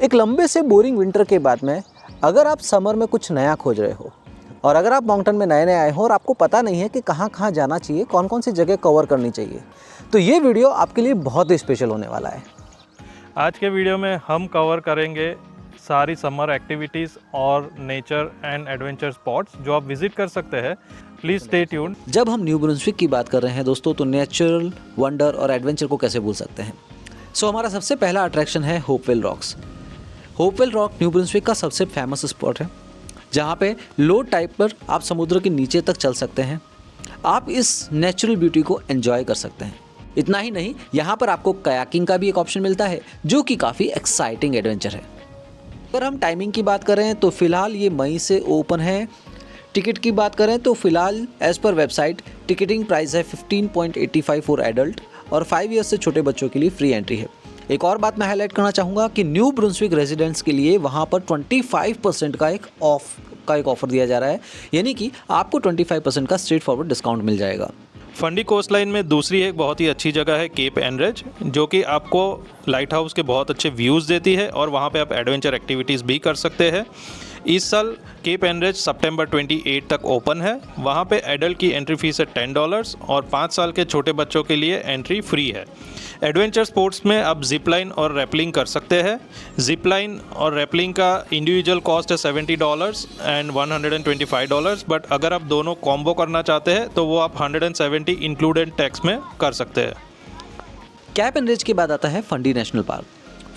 एक लंबे से बोरिंग विंटर के बाद में अगर आप समर में कुछ नया खोज रहे हो और अगर आप माउंटेन में नए नए आए हो और आपको पता नहीं है कि कहाँ कहाँ जाना चाहिए, कौन कौन सी जगह कवर करनी चाहिए, तो ये वीडियो आपके लिए बहुत ही स्पेशल होने वाला है। आज के वीडियो में हम कवर करेंगे सारी समर एक्टिविटीज़ और नेचर एंड एडवेंचर स्पॉट्स जो आप विजिट कर सकते हैं। Please stay tuned. जब हम न्यू ब्रुंसविक की बात कर रहे हैं दोस्तों, तो नेचुरल वंडर और एडवेंचर को कैसे भूल सकते हैं। हमारा सबसे पहला अट्रैक्शन है Hopewell Rocks. Hopewell Rock New Brunswick का सबसे फेमस स्पॉट है, जहाँ पे लो टाइप पर आप समुद्र के नीचे तक चल सकते हैं। आप इस नेचुरल ब्यूटी को एंजॉय कर सकते हैं। इतना ही नहीं, यहाँ पर आपको कयाकिंग का भी एक ऑप्शन मिलता है, जो कि काफ़ी एक्साइटिंग एडवेंचर है। अगर हम टाइमिंग की बात करें तो फिलहाल ये मई से ओपन है। टिकट की बात करें तो फिलहाल as per website ticketing price है 15.85 फॉर एडल्ट और 5 ईयर्स से छोटे बच्चों के लिए फ्री एंट्री है। एक और बात मैं हाईलाइट करना चाहूँगा कि न्यू ब्रुंसविक रेजिडेंट्स के लिए वहाँ पर 25% का एक ऑफर दिया जा रहा है, यानी कि आपको 25% का स्ट्रेट फॉरवर्ड डिस्काउंट मिल जाएगा। फंडी कोस्ट लाइन में दूसरी एक बहुत ही अच्छी जगह है केप एनरिच, जो कि आपको लाइट हाउस के बहुत अच्छे व्यूज़ देती है और वहाँ पे आप एडवेंचर एक्टिविटीज़ भी कर सकते हैं। इस साल केप एनरिच सितंबर 28 तक ओपन है। वहाँ पे एडल्ट की एंट्री फीस है $10 और 5 साल के छोटे बच्चों के लिए एंट्री फ्री है। एडवेंचर स्पोर्ट्स में आप जिप लाइन और रैपलिंग कर सकते हैं। जिप लाइन और रैपलिंग का इंडिविजुअल कॉस्ट है $70 एंड $125, बट अगर आप दोनों कॉम्बो करना चाहते हैं तो वो आप 170 इंक्लूडेड टैक्स में कर सकते हैं। कैप एनरिच के बाद आता है Fundy national park.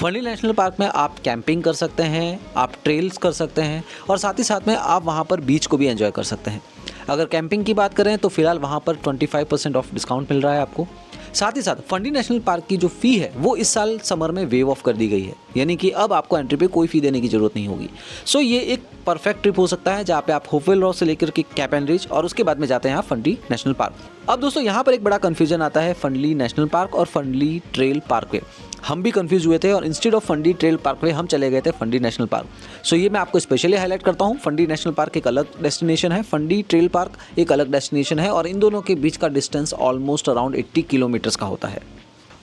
Fundy national park में आप कैंपिंग कर सकते हैं, आप ट्रेल्स कर सकते हैं और साथ ही साथ में आप वहाँ पर बीच को भी एंजॉय कर सकते हैं। अगर कैंपिंग की बात करें तो फिलहाल वहाँ पर 25% ऑफ डिस्काउंट मिल रहा है आपको। साथ ही साथ फंडी नेशनल पार्क की जो फ़ी है वो इस साल समर में वेव ऑफ कर दी गई है, यानी कि अब आपको एंट्री पे कोई फ़ी देने की ज़रूरत नहीं होगी। ये एक परफेक्ट ट्रिप हो सकता है, जहाँ पे आप होपवेल रॉक से लेकर के कैप एनरिच और उसके बाद में जाते हैं आप फंडी नेशनल पार्क। अब दोस्तों यहाँ पर एक बड़ा कन्फ्यूजन आता है फंडी नेशनल पार्क और फंडी ट्रेल पार्क पे। हम भी कंफ्यूज हुए थे और instead of Fundy trail park पे हम चले गए थे फंडी नेशनल पार्क। ये मैं आपको स्पेशली हाईलाइट करता हूँ। फंडी नेशनल पार्क एक अलग डेस्टिनेशन है, फंडी ट्रेल पार्क एक अलग डेस्टिनेशन है और इन दोनों के बीच का डिस्टेंस ऑलमोस्ट अराउंड 80 किलोमीटर्स का होता है।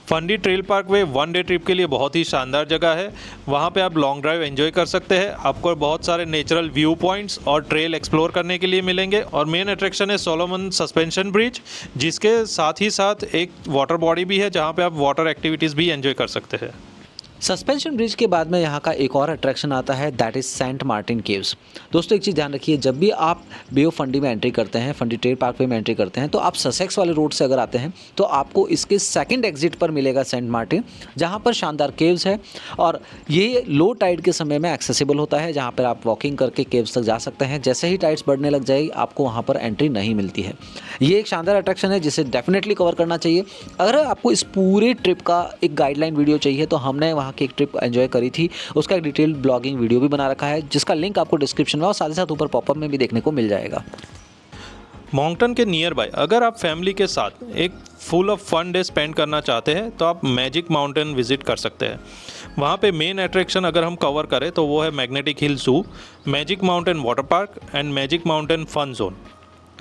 फंडी ट्रेल पार्क वे 1 डे ट्रिप के लिए बहुत ही शानदार जगह है। वहाँ पे आप लॉन्ग ड्राइव एंजॉय कर सकते हैं। आपको बहुत सारे नेचुरल व्यू पॉइंट्स और ट्रेल एक्सप्लोर करने के लिए मिलेंगे और मेन अट्रैक्शन है सोलोमन सस्पेंशन ब्रिज, जिसके साथ ही साथ एक वाटर बॉडी भी है जहाँ पे आप वाटर एक्टिविटीज़ भी एंजॉय कर सकते हैं। सस्पेंशन ब्रिज के बाद में यहाँ का एक और अट्रैक्शन आता है, that is saint martin caves. दोस्तों एक चीज़ ध्यान रखिए, जब भी आप बे ऑफ फंडी में एंट्री करते हैं, फंडी ट्रेल पार्क में एंट्री करते हैं, तो आप ससेक्स वाले रोड से अगर आते हैं तो आपको इसके सेकंड एग्जिट पर मिलेगा सेंट मार्टिन, जहाँ पर शानदार केव्स है और ये लो टाइड के समय में एक्सेसिबल होता है, जहाँ पर आप वॉकिंग करके केव्स तक जा सकते हैं। जैसे ही टाइड्स बढ़ने लग जाएगी आपको वहाँ पर एंट्री नहीं मिलती है। ये एक शानदार अट्रैक्शन है जिसे डेफिनेटली कवर करना चाहिए। अगर आपको इस पूरे ट्रिप का एक गाइडलाइन वीडियो चाहिए तो हमने वहाँ की एक ट्रिप एंजॉय करी थी, उसका एक डिटेल ब्लॉगिंग वीडियो भी बना रखा है, जिसका लिंक आपको डिस्क्रिप्शन में और साथ ही साथ ऊपर पॉपअप में भी देखने को मिल जाएगा। माउंटेन के नियर बाय अगर आप फैमिली के साथ एक full of fun day spend करना चाहते हैं तो आप मैजिक माउंटेन विजिट कर सकते हैं। वहाँ पे मेन अट्रैक्शन अगर हम कवर करें तो वो है magnetic hill zoo, magic mountain water park and magic mountain fun zone.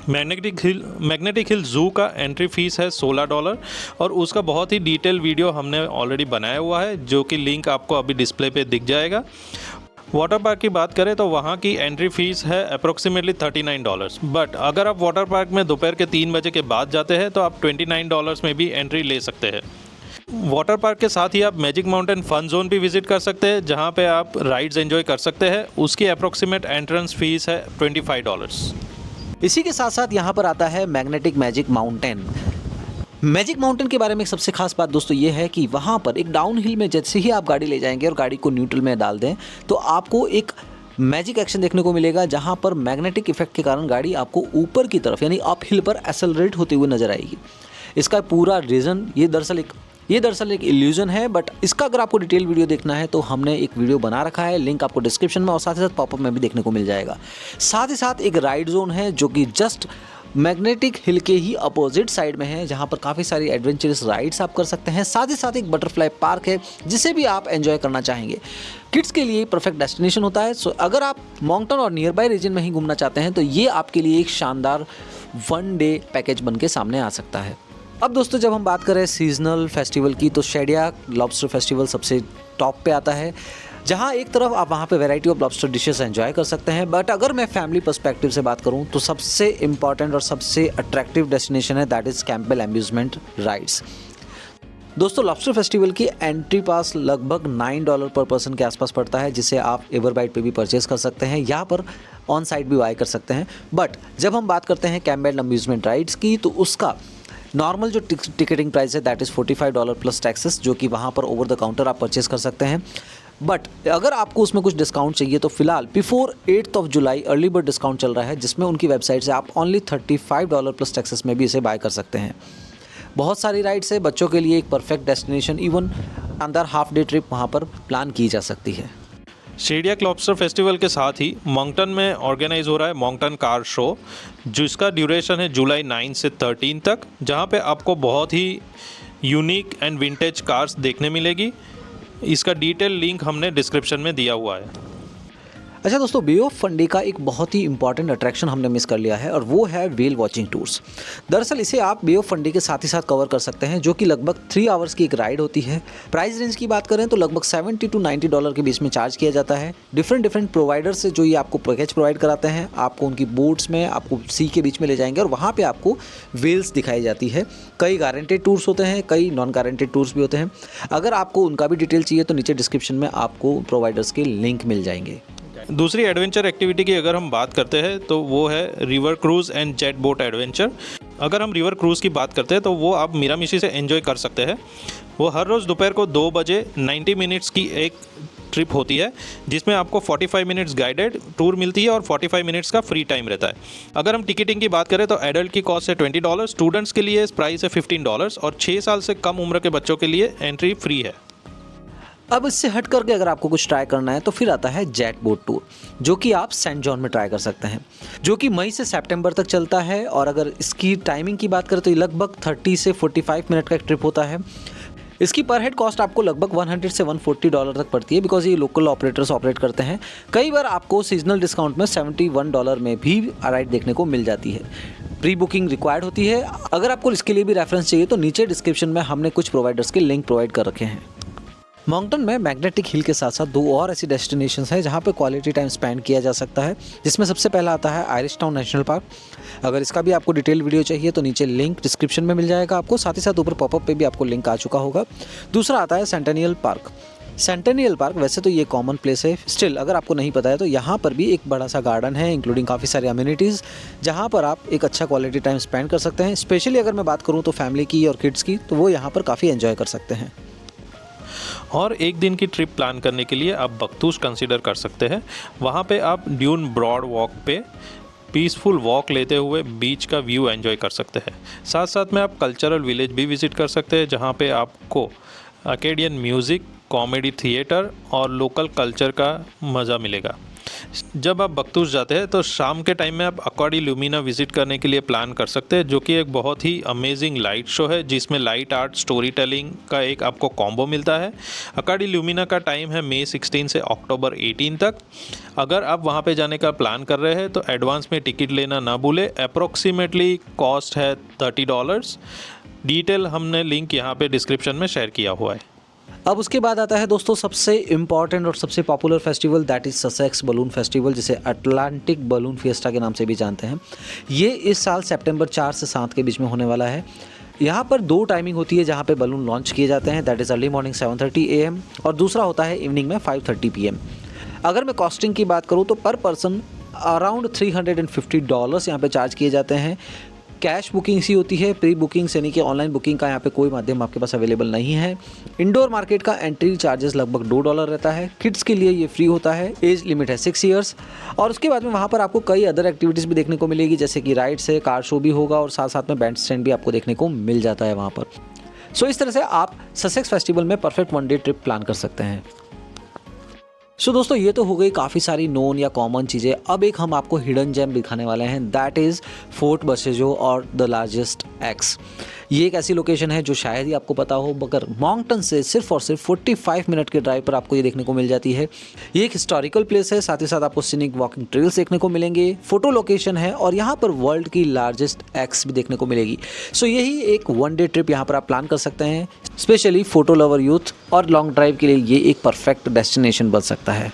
Magnetic hill zoo का एंट्री फीस है $16 और उसका बहुत ही डिटेल वीडियो हमने ऑलरेडी बनाया हुआ है, जो कि लिंक आपको अभी डिस्प्ले पे दिख जाएगा। वाटर पार्क की बात करें तो वहाँ की एंट्री फीस है अप्रोक्सीमेटली $39, बट अगर आप वाटर पार्क में दोपहर के 3 बजे के बाद जाते हैं तो आप $29 में भी एंट्री ले सकते हैं। वाटर पार्क के साथ ही आप मैजिक माउंटेन फन जोन भी विजिट कर सकते हैं, जहाँ पे आप राइड्स एंजॉय कर सकते हैं। उसकी अप्रोक्सीमेट एंट्रेंस फीस है $25। इसी के साथ साथ यहाँ पर आता है magnetic magic mountain. Magic mountain के बारे में एक सबसे खास बात दोस्तों ये है कि वहाँ पर एक डाउन हिल में जैसे ही आप गाड़ी ले जाएंगे और गाड़ी को न्यूट्रल में डाल दें तो आपको एक मैजिक एक्शन देखने को मिलेगा, जहाँ पर मैग्नेटिक इफेक्ट के कारण गाड़ी आपको ऊपर की तरफ यानी अप हिल पर एक्सेलरेट होते हुए नजर आएगी। इसका पूरा रीज़न ये दरअसल एक इल्यूजन है, बट इसका अगर आपको डिटेल वीडियो देखना है तो हमने एक वीडियो बना रखा है, लिंक आपको डिस्क्रिप्शन में और साथ ही साथ पॉपअप में भी देखने को मिल जाएगा। साथ ही साथ एक राइड जोन है जो कि जस्ट मैग्नेटिक हिल के ही अपोजिट साइड में है, जहाँ पर काफ़ी सारी एडवेंचरस राइड्स आप कर सकते हैं। साथ ही साथ एक बटरफ्लाई पार्क है जिसे भी आप एंजॉय करना चाहेंगे। किड्स के लिए परफेक्ट डेस्टिनेशन होता है। अगर आप माउंटेन और नियर बाय रीजन में ही घूमना चाहते हैं तो ये आपके लिए एक शानदार 1 डे पैकेज बन के सामने आ सकता है। अब दोस्तों जब हम बात करें सीजनल फेस्टिवल की तो शेडिया लॉबस्टर फेस्टिवल सबसे टॉप पे आता है। जहाँ एक तरफ आप वहाँ पे variety of lobster dishes enjoy कर सकते हैं, बट अगर मैं फैमिली पर्सपेक्टिव से बात करूँ तो सबसे इम्पॉर्टेंट और सबसे अट्रैक्टिव डेस्टिनेशन है, that is Campbell amusement rides. दोस्तों लॉबस्टर फेस्टिवल की एंट्री पास लगभग $9 पर पर्सन के आसपास पड़ता है, जिसे आप एवरबाइट पे भी परचेज कर सकते हैं, यहाँ पर ऑन साइट भी बाय कर सकते हैं। बट जब हम बात करते हैं कैंपबेल अम्यूजमेंट राइड्स की, तो उसका नॉर्मल जो टिकटिंग प्राइस है दैट इज़ $45 प्लस टैक्सेस, जो कि वहाँ पर ओवर द काउंटर आप परचेज कर सकते हैं। बट अगर आपको उसमें कुछ डिस्काउंट चाहिए तो फिलहाल बिफोर 8 जुलाई अर्ली बर्ड डिस्काउंट चल रहा है, जिसमें उनकी वेबसाइट से आप ओनली $35 प्लस टैक्सेस में भी इसे बाय कर सकते हैं। बहुत सारी राइड्स है, बच्चों के लिए एक परफेक्ट डेस्टिनेशन, इवन अंदर हाफ डे ट्रिप वहाँ पर प्लान की जा सकती है। शेडियाक लॉबस्टर फेस्टिवल के साथ ही मोंगटन में ऑर्गेनाइज हो रहा है मोंगटन कार शो, जिसका ड्यूरेशन है जुलाई 9 से 13 तक, जहां पे आपको बहुत ही यूनिक एंड विंटेज कार्स देखने मिलेगी। इसका डिटेल लिंक हमने डिस्क्रिप्शन में दिया हुआ है। अच्छा दोस्तों, बे ऑफ फंडी का एक बहुत ही इंपॉर्टेंट अट्रैक्शन हमने मिस कर लिया है, और वो है व्हेल वॉचिंग टूर्स। दरअसल इसे आप बे ऑफ फंडी के साथ ही साथ कवर कर सकते हैं, जो कि लगभग 3 आवर्स की एक राइड होती है। प्राइस रेंज की बात करें तो लगभग $70 to $90 के बीच में चार्ज किया जाता है। डिफरेंट प्रोवाइडर से जो ये आपको पैकेज प्रोवाइड कराते हैं, आपको उनकी बोट्स में आपको सी के बीच में ले जाएंगे और वहाँ पर आपको व्हेल्स दिखाई जाती है। कई गारंटेड टूर्स होते हैं, कई नॉन गारंटेड टूर्स भी होते हैं। अगर आपको उनका भी डिटेल चाहिए तो नीचे डिस्क्रिप्शन में आपको प्रोवाइडर्स के लिंक मिल जाएंगे। दूसरी एडवेंचर एक्टिविटी की अगर हम बात करते हैं तो वो है river cruise and jet boat adventure. अगर हम रिवर क्रूज़ की बात करते हैं तो वो आप मिरामिशी से एंजॉय कर सकते हैं। वो हर रोज़ दोपहर को 2 बजे 90 मिनट्स की एक ट्रिप होती है, जिसमें आपको 45 मिनट्स गाइडेड टूर मिलती है और 45 मिनट्स का फ्री टाइम रहता है। अगर हम टिकटिंग की बात करें तो एडल्ट की कॉस्ट है $20, स्टूडेंट्स के लिए प्राइस है $15 और 6 साल से कम उम्र के बच्चों के लिए एंट्री फ्री है। अब इससे हट करके अगर आपको कुछ ट्राई करना है तो फिर आता है जेट बोट टूर, जो कि आप सेंट जॉन में ट्राई कर सकते हैं, जो कि मई से सितंबर तक चलता है। और अगर इसकी टाइमिंग की बात करें तो ये लगभग 30 से 45 मिनट का एक ट्रिप होता है। इसकी पर हेड कॉस्ट आपको लगभग $100 से $140 तक पड़ती है, बिकॉज ये लोकल ऑपरेटर्स ऑपरेट करते हैं। कई बार आपको सीजनल डिस्काउंट में $71 में भी राइड देखने को मिल जाती है। प्री बुकिंग रिक्वायर्ड होती है। अगर आपको इसके लिए भी रेफरेंस चाहिए तो नीचे डिस्क्रिप्शन में हमने कुछ प्रोवाइडर्स के लिंक प्रोवाइड कर रखे हैं। मोंगटन में मैग्नेटिक हिल के साथ साथ 2 और ऐसी डेस्टिनेशंस हैं जहां पे क्वालिटी टाइम स्पेंड किया जा सकता है, जिसमें सबसे पहला आता है आयरिश टाउन नेशनल पार्क। अगर इसका भी आपको डिटेल वीडियो चाहिए तो नीचे लिंक डिस्क्रिप्शन में मिल जाएगा आपको, साथ ही साथ ऊपर पॉपअप पे भी आपको लिंक आ चुका होगा। दूसरा आता है सेंटेनियल पार्क। सेंटेनियल पार्क वैसे तो ये कॉमन प्लेस है, स्टिल अगर आपको नहीं पता है तो यहाँ पर भी एक बड़ा सा गार्डन है, इंक्लूडिंग काफ़ी सारे अम्यूनिटीज़, जहाँ पर आप एक अच्छा क्वालिटी टाइम स्पेंड कर सकते हैं। स्पेशली अगर मैं बात करूँ तो फैमिली की और किड्स की, तो वो यहाँ पर काफ़ी एंजॉय कर सकते हैं। और एक दिन की ट्रिप प्लान करने के लिए आप बख्तूश कंसीडर कर सकते हैं। वहाँ पे आप ड्यून ब्रॉड वॉक पे पीसफुल वॉक लेते हुए बीच का व्यू एंजॉय कर सकते हैं। साथ साथ में आप कल्चरल विलेज भी विज़िट कर सकते हैं, जहाँ पे आपको अकेडियन म्यूज़िक, कॉमेडी थिएटर और लोकल कल्चर का मज़ा मिलेगा। जब आप बख्तूश जाते हैं तो शाम के टाइम में आप अकॉडी ल्यूमिना विज़िट करने के लिए प्लान कर सकते हैं, जो कि एक बहुत ही अमेजिंग लाइट शो है, जिसमें लाइट आर्ट स्टोरी टेलिंग का एक आपको कॉम्बो मिलता है। अकॉडी ल्यूमिना का टाइम है मई 16 से अक्टूबर 18 तक। अगर आप वहां पे जाने का प्लान कर रहे हैं तो एडवांस में टिकट लेना ना भूलें। अप्रोक्सीमेटली कॉस्ट है $30। डिटेल हमने लिंक यहाँ पे डिस्क्रिप्शन में शेयर किया हुआ है। अब उसके बाद आता है दोस्तों सबसे इम्पॉर्टेंट और सबसे popular festival, that is Sussex balloon festival, जिसे अटलांटिक बलून फिएस्टा के नाम से भी जानते हैं। ये इस साल सितंबर 4 से 7 के बीच में होने वाला है। यहाँ पर 2 टाइमिंग होती है जहाँ पे बलून लॉन्च किए जाते हैं, that is early morning 7:30 AM और दूसरा होता है इवनिंग में 5:30 PM। अगर मैं कॉस्टिंग की बात करूँ तो पर पर्सन अराउंड $350 यहाँ पे चार्ज किए जाते हैं। कैश बुकिंग सी होती है, प्री बुकिंग यानी कि ऑनलाइन बुकिंग का यहाँ पे कोई माध्यम आपके पास अवेलेबल नहीं है। इंडोर मार्केट का एंट्री चार्जेस लगभग $2 रहता है। किड्स के लिए ये फ्री होता है, एज लिमिट है 6 ईयर्स। और उसके बाद में वहाँ पर आपको कई अदर एक्टिविटीज़ भी देखने को मिलेगी, जैसे कि राइड्स है, कार शो भी होगा और साथ साथ में बैंड स्टैंड भी आपको देखने को मिल जाता है वहाँ पर। सो इस तरह से आप ससेक्स फेस्टिवल में परफेक्ट 1 डे ट्रिप प्लान कर सकते हैं। सो दोस्तों ये तो हो गई काफ़ी सारी नोन या कॉमन चीज़ें। अब एक हम आपको हिडन जेम दिखाने वाले हैं, दैट इज़ फोर्ट बसेजो और द लार्जेस्ट एक्स। ये एक ऐसी लोकेशन है जो शायद ही आपको पता हो, मगर मॉन्कटन से सिर्फ और सिर्फ 45 मिनट के ड्राइव पर आपको ये देखने को मिल जाती है। ये एक हिस्टोरिकल प्लेस है, साथ ही साथ आपको सीनिक वॉकिंग ट्रेल्स देखने को मिलेंगे, फोटो लोकेशन है और यहाँ पर वर्ल्ड की लार्जेस्ट एक्स भी देखने को मिलेगी। सो यही एक वन डे ट्रिप यहाँ पर आप प्लान कर सकते हैं, स्पेशली फोटो लवर यूथ और लॉन्ग ड्राइव के लिए ये एक परफेक्ट डेस्टिनेशन बन सकता है।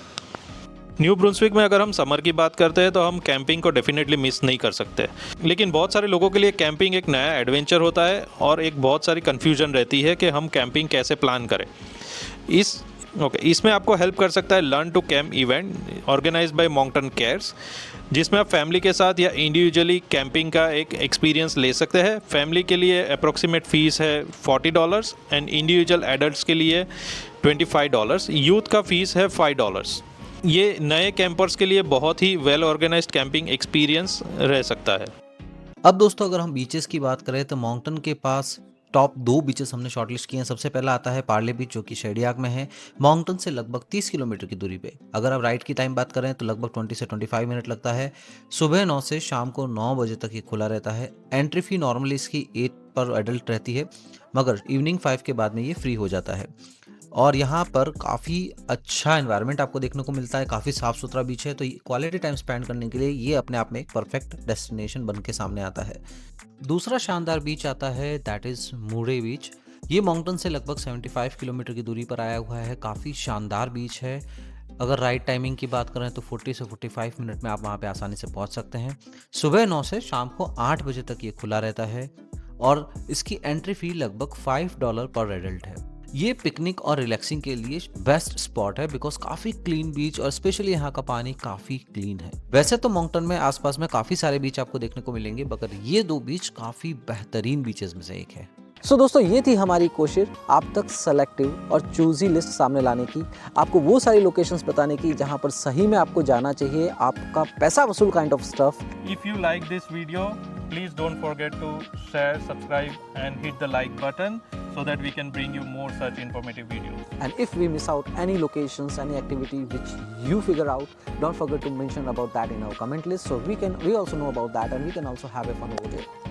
न्यू ब्रुंसविक में अगर हम समर की बात करते हैं तो हम कैंपिंग को डेफिनेटली मिस नहीं कर सकते, लेकिन बहुत सारे लोगों के लिए कैंपिंग एक नया एडवेंचर होता है और एक बहुत सारी कन्फ्यूजन रहती है कि हम कैंपिंग कैसे प्लान करें। इसमें आपको हेल्प कर सकता है learn to camp event organized by Moncton Cares, जिसमें आप फैमिली के साथ या इंडिविजुअली कैंपिंग का एक एक्सपीरियंस ले सकते हैं। फैमिली के लिए अप्रोक्सीमेट फ़ीस है $40 एंड इंडिविजुअल एडल्ट्स के लिए $25, यूथ का फ़ीस है $5। ये नए कैंपर्स के लिए बहुत ही वेल ऑर्गेनाइज्ड कैंपिंग एक्सपीरियंस रह सकता है। अब दोस्तों अगर हम बीचेस की बात करें तो मॉन्कटन के पास टॉप 2 बीचेस हमने शॉर्टलिस्ट किए हैं। सबसे पहला आता है पार्ले बीच, जो कि शेडियाक में है, मॉन्कटन से लगभग 30 किलोमीटर की दूरी पे। अगर आप राइड की टाइम बात करें तो लगभग 20 से 25 मिनट लगता है। सुबह 9 से शाम को 9 बजे तक ये खुला रहता है। एंट्री फी नॉर्मली इसकी 8 पर एडल्ट रहती है, मगर इवनिंग 5 के बाद में ये फ्री हो जाता है। और यहाँ पर काफ़ी अच्छा एनवायरनमेंट आपको देखने को मिलता है, काफ़ी साफ़ सुथरा बीच है, तो क्वालिटी टाइम स्पेंड करने के लिए ये अपने आप में एक परफेक्ट डेस्टिनेशन बन के सामने आता है। दूसरा शानदार बीच आता है, दैट इज़ मूरे बीच। ये मॉन्कटन से लगभग 75 किलोमीटर की दूरी पर आया हुआ है। काफ़ी शानदार बीच है। अगर राइड टाइमिंग की बात करें तो 40 से 45 मिनट में आप वहाँ पे आसानी से पहुँच सकते हैं। सुबह 9 से शाम को 8 बजे तक ये खुला रहता है और इसकी एंट्री फ़ी लगभग $5 पर एडल्ट है। ये पिकनिक और रिलैक्सिंग के लिए बेस्ट स्पॉट है, बिकॉज काफ़ी क्लीन बीच और स्पेशली यहाँ का पानी काफ़ी क्लीन है। वैसे तो मॉन्कटन में आसपास में काफ़ी सारे बीच आपको देखने को मिलेंगे, मगर ये 2 बीच काफ़ी बेहतरीन बीचेस में से एक है। सो दोस्तों ये थी हमारी कोशिश आप तक सेलेक्टिव और चूजी लिस्ट सामने लाने की, आपको वो सारी लोकेशंस बताने की जहाँ पर सही में आपको जाना चाहिए, आपका पैसा वसूल kind of stuff. If you like this video, please don't forget to share, subscribe and hit the like button so that we can bring you more such informative videos. And if we miss out any locations, any activity which you figure out, don't forget to mention about that in our comment list, so we also know about that and we can also have a fun over there.